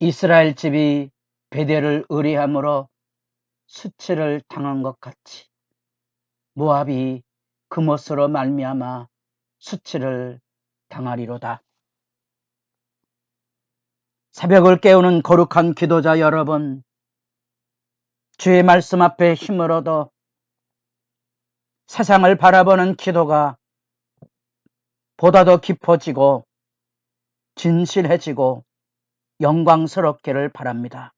이스라엘 집이 베델을 의뢰함으로 수치를 당한 것 같이 모압이 그못으로 말미암아 수치를 당하리로다. 새벽을 깨우는 거룩한 기도자 여러분, 주의 말씀 앞에 힘을 얻어 세상을 바라보는 기도가 보다 더 깊어지고 진실해지고 영광스럽기를 바랍니다.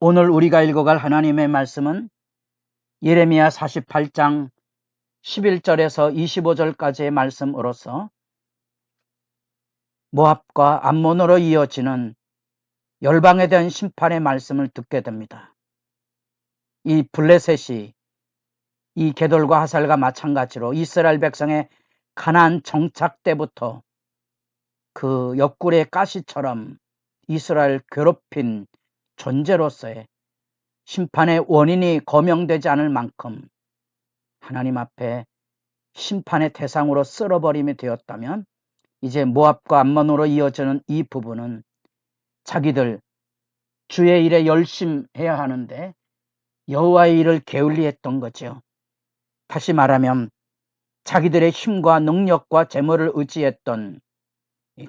오늘 우리가 읽어갈 하나님의 말씀은 예레미야 48장 11절에서 25절까지의 말씀으로서 모압과 암몬으로 이어지는 열방에 대한 심판의 말씀을 듣게 됩니다. 이 블레셋이 이 게돌과 하살과 마찬가지로 이스라엘 백성의 가나안 정착 때부터 그 옆구리의 가시처럼 이스라엘 괴롭힌 존재로서의 심판의 원인이 거명되지 않을 만큼 하나님 앞에 심판의 대상으로 쓸어버림이 되었다면, 이제 모압과 암몬으로 이어지는 이 부분은 자기들 주의 일에 열심해야 하는데 여호와의 일을 게을리했던 거죠. 다시 말하면 자기들의 힘과 능력과 재물을 의지했던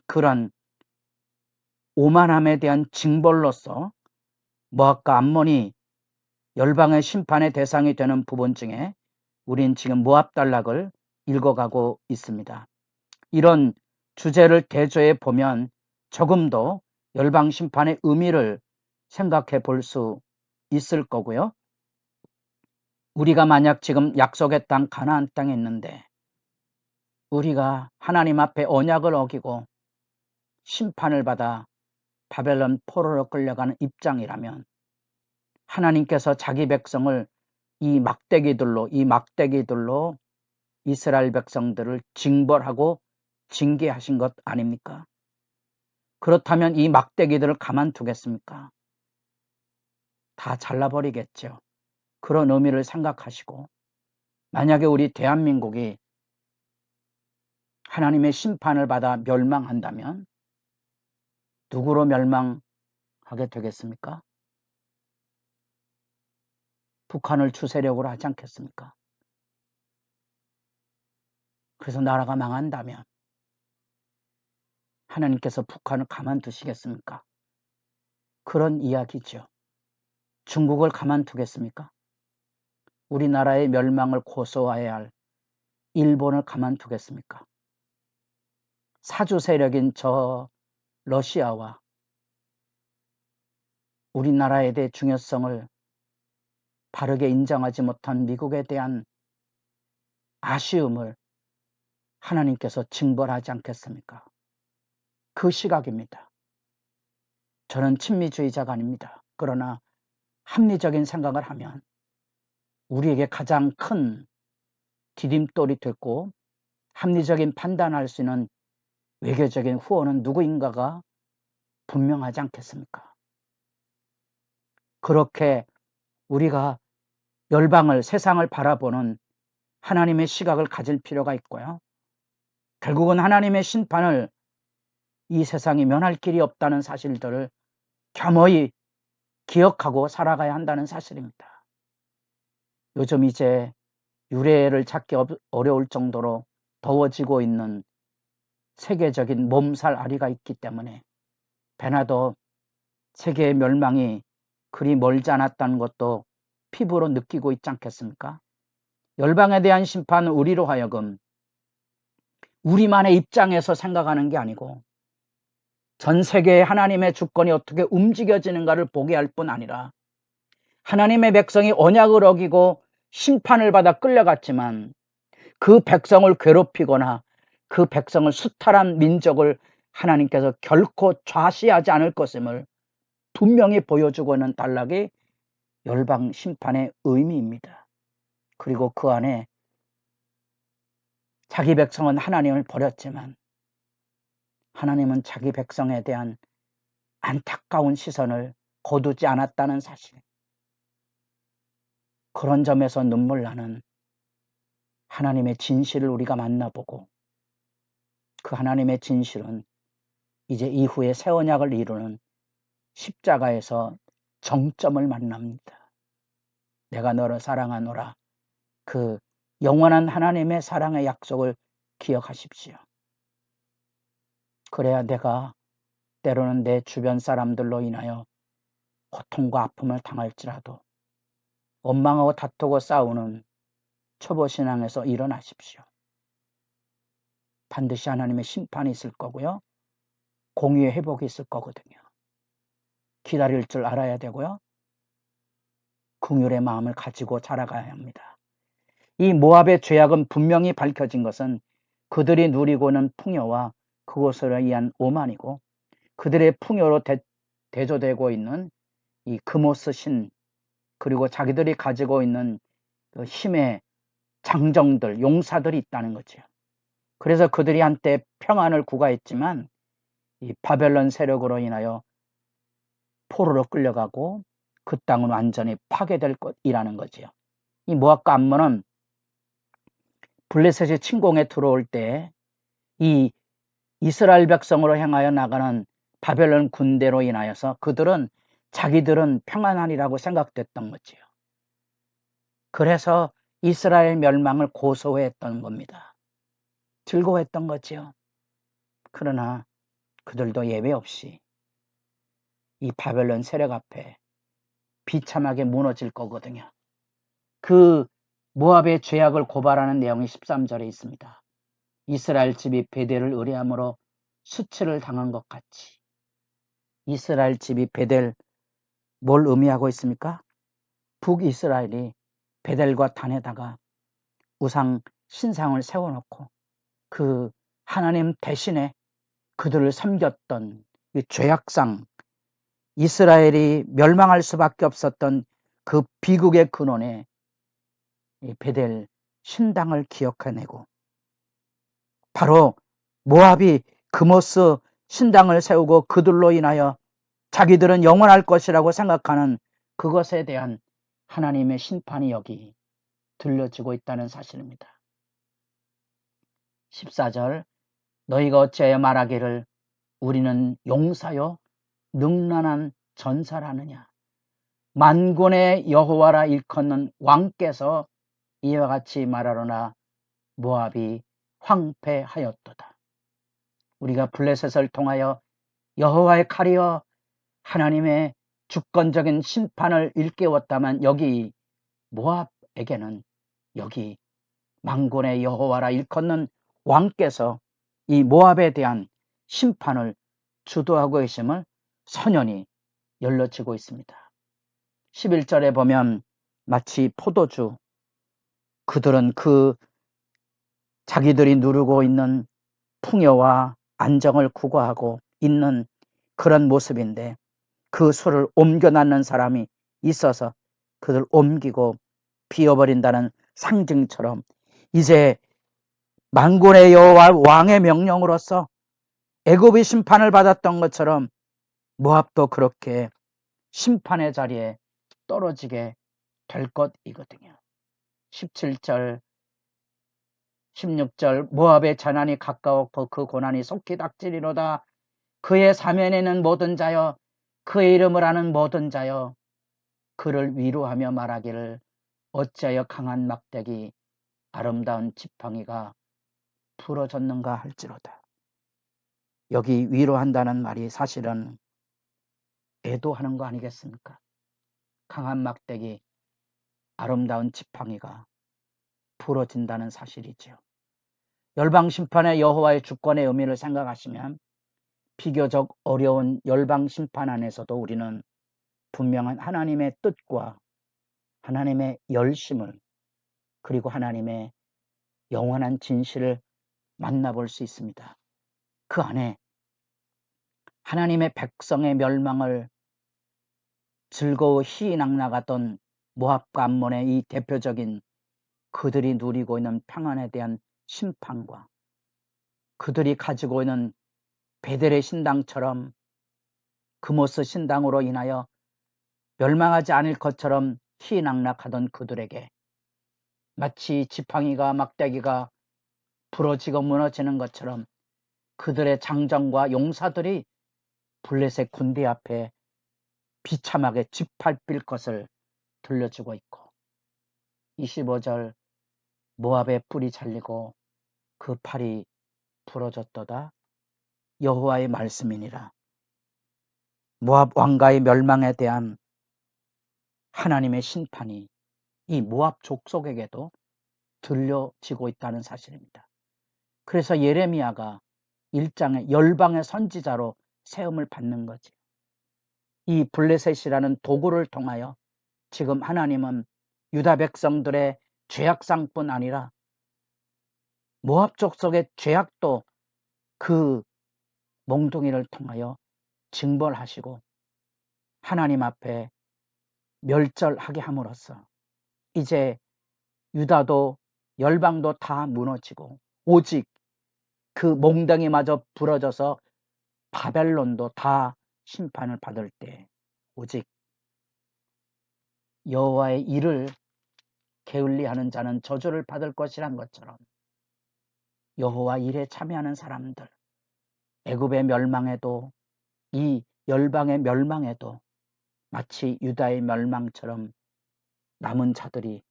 그런 오만함에 대한 징벌로서 모압과 암몬이 열방의 심판의 대상이 되는 부분 중에 우린 지금 모압 단락을 읽어가고 있습니다. 이런 주제를 대조해 보면 조금 더 열방 심판의 의미를 생각해 볼 수 있을 거고요. 우리가 만약 지금 약속의 땅 가나안 땅에 있는데 우리가 하나님 앞에 언약을 어기고 심판을 받아 바벨론 포로로 끌려가는 입장이라면 하나님께서 자기 백성을 이 막대기들로 이스라엘 백성들을 징벌하고 징계하신 것 아닙니까? 그렇다면 이 막대기들을 가만두겠습니까? 다 잘라버리겠죠. 그런 의미를 생각하시고, 만약에 우리 대한민국이 하나님의 심판을 받아 멸망한다면 누구로 멸망하게 되겠습니까? 북한을 주세력으로 하지 않겠습니까? 그래서 나라가 망한다면 하나님께서 북한을 가만두시겠습니까? 그런 이야기죠. 중국을 가만두겠습니까? 우리나라의 멸망을 고소해야 할 일본을 가만두겠습니까? 사주 세력인 저 러시아와 우리나라에 대해 중요성을 바르게 인정하지 못한 미국에 대한 아쉬움을 하나님께서 징벌하지 않겠습니까? 그 시각입니다. 저는 친미주의자가 아닙니다. 그러나 합리적인 생각을 하면 우리에게 가장 큰 디딤돌이 됐고 합리적인 판단할 수 있는 외교적인 후원은 누구인가가 분명하지 않겠습니까? 그렇게 우리가 열방을, 세상을 바라보는 하나님의 시각을 가질 필요가 있고요. 결국은 하나님의 심판을 이 세상이 면할 길이 없다는 사실들을 겸허히 기억하고 살아가야 한다는 사실입니다. 요즘 이제 유래를 찾기 어려울 정도로 더워지고 있는 세계적인 몸살아리가 있기 때문에 배나도 세계의 멸망이 그리 멀지 않았다는 것도 피부로 느끼고 있지 않겠습니까? 열방에 대한 심판은 우리로 하여금 우리만의 입장에서 생각하는 게 아니고 전 세계의 하나님의 주권이 어떻게 움직여지는가를 보게 할 뿐 아니라 하나님의 백성이 언약을 어기고 심판을 받아 끌려갔지만 그 백성을 괴롭히거나 그 백성을 수탈한 민족을 하나님께서 결코 좌시하지 않을 것임을 분명히 보여주고 있는 단락이 열방 심판의 의미입니다. 그리고 그 안에 자기 백성은 하나님을 버렸지만 하나님은 자기 백성에 대한 안타까운 시선을 거두지 않았다는 사실, 그런 점에서 눈물 나는 하나님의 진실을 우리가 만나보고 그 하나님의 진실은 이제 이후에 새 언약을 이루는 십자가에서 정점을 만납니다. 내가 너를 사랑하노라. 그 영원한 하나님의 사랑의 약속을 기억하십시오. 그래야 내가 때로는 내 주변 사람들로 인하여 고통과 아픔을 당할지라도 원망하고 다투고 싸우는 초보신앙에서 일어나십시오. 반드시 하나님의 심판이 있을 거고요. 공의의 회복이 있을 거거든요. 기다릴 줄 알아야 되고요. 긍휼의 마음을 가지고 자라가야 합니다. 이 모압의 죄악은 분명히 밝혀진 것은 그들이 누리고는 풍요와 그것으로 의한 오만이고 그들의 풍요로 대조되고 있는 이 그모스 신 그리고 자기들이 가지고 있는 그 힘의 장정들, 용사들이 있다는 거죠. 그래서 그들이 한때 평안을 구가했지만 이 바벨론 세력으로 인하여 포로로 끌려가고 그 땅은 완전히 파괴될 것이라는 거지요. 이 모압과 암몬은 블레셋이 침공에 들어올 때 이 이스라엘 백성으로 향하여 나가는 바벨론 군대로 인하여서 자기들은 평안하리라고 생각됐던 거지요. 그래서 이스라엘 멸망을 고소했던 겁니다. 즐거워했던 거지요. 그러나 그들도 예외 없이 이 바벨론 세력 앞에 비참하게 무너질 거거든요. 그 모압의 죄악을 고발하는 내용이 13절에 있습니다. 이스라엘 집이 베델을 의뢰함으로 수치를 당한 것 같이. 이스라엘 집이 베델 뭘 의미하고 있습니까? 북이스라엘이 베델과 단에다가 우상 신상을 세워놓고 그 하나님 대신에 그들을 섬겼던 이 죄악상, 이스라엘이 멸망할 수밖에 없었던 그 비극의 근원에 이 베델 신당을 기억해내고 바로 모압이 그모스 신당을 세우고 그들로 인하여 자기들은 영원할 것이라고 생각하는 그것에 대한 하나님의 심판이 여기 들려지고 있다는 사실입니다. 14절 너희가 어찌하여 말하기를 우리는 용사요 능란한 전사라느냐. 만군의 여호와라 일컫는 왕께서 이와 같이 말하노라 모압이 황폐하였도다. 우리가 블레셋을 통하여 여호와의 칼이여 하나님의 주권적인 심판을 일깨웠다만 여기 모압에게는 여기 만군의 여호와라 일컫는 왕께서 이 모압에 대한 심판을 주도하고 계심을 선연히 열러지고 있습니다. 11절에 보면 마치 포도주 그들은 그 자기들이 누르고 있는 풍요와 안정을 구가하고 있는 그런 모습인데 그 술을 옮겨놨는 사람이 있어서 그들 옮기고 비워버린다는 상징처럼 이제 만군의 여호와 왕의 명령으로서 애굽이 심판을 받았던 것처럼 모압도 그렇게 심판의 자리에 떨어지게 될 것이거든요. 17절 16절 모압의 재난이 가까웠고 그 고난이 속히 닥치리로다. 그의 사면에는 모든 자여 그의 이름을 아는 모든 자여 그를 위로하며 말하기를 어찌하여 강한 막대기 아름다운 지팡이가 부러졌는가 할지로다. 여기 위로한다는 말이 사실은 애도하는 거 아니겠습니까? 강한 막대기 아름다운 지팡이가 부러진다는 사실이죠. 열방심판의 여호와의 주권의 의미를 생각하시면 비교적 어려운 열방심판 안에서도 우리는 분명한 하나님의 뜻과 하나님의 열심을 그리고 하나님의 영원한 진실을 만나볼 수 있습니다. 그 안에 하나님의 백성의 멸망을 즐거워 희낙낙하던 모압과 암몬의 이 대표적인 그들이 누리고 있는 평안에 대한 심판과 그들이 가지고 있는 베델의 신당처럼 그모스 신당으로 인하여 멸망하지 않을 것처럼 희낙낙하던 그들에게 마치 지팡이가 막대기가 부러지고 무너지는 것처럼 그들의 장정과 용사들이 블레셋 군대 앞에 비참하게 짓밟힐 것을 들려주고 있고 25절 모압의 뿔이 잘리고 그 팔이 부러졌도다 여호와의 말씀이니라. 모압 왕가의 멸망에 대한 하나님의 심판이 이 모압 족속에게도 들려지고 있다는 사실입니다. 그래서 예레미야가 1장에 열방의 선지자로 세움을 받는 거지. 이 블레셋이라는 도구를 통하여 지금 하나님은 유다 백성들의 죄악상뿐 아니라 모압 족속의 죄악도 그 몽둥이를 통하여 징벌하시고 하나님 앞에 멸절하게 함으로써 이제 유다도 열방도 다 무너지고 오직 그 몽둥이마저 부러져서 바벨론도 다 심판을 받을 때 오직 여호와의 일을 게을리하는 자는 저주를 받을 것이란 것처럼 여호와 일에 참여하는 사람들 애굽의 멸망에도 이 열방의 멸망에도 마치 유다의 멸망처럼 남은 자들이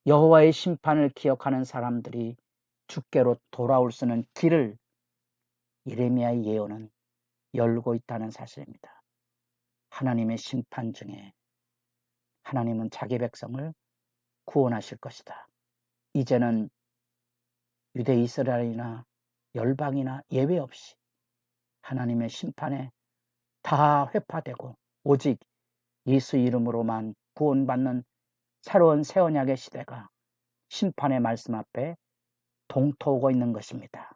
여호와의 심판을 기억하는 사람들이 주께로 돌아올 수 있는 길을 예레미야의 예언은 열고 있다는 사실입니다. 하나님의 심판 중에 하나님은 자기 백성을 구원하실 것이다. 이제는 유대 이스라엘이나 열방이나 예외 없이 하나님의 심판에 다 회파되고 오직 예수 이름으로만 구원받는 새로운 새 언약의 시대가 심판의 말씀 앞에 동토하고 있는 것입니다.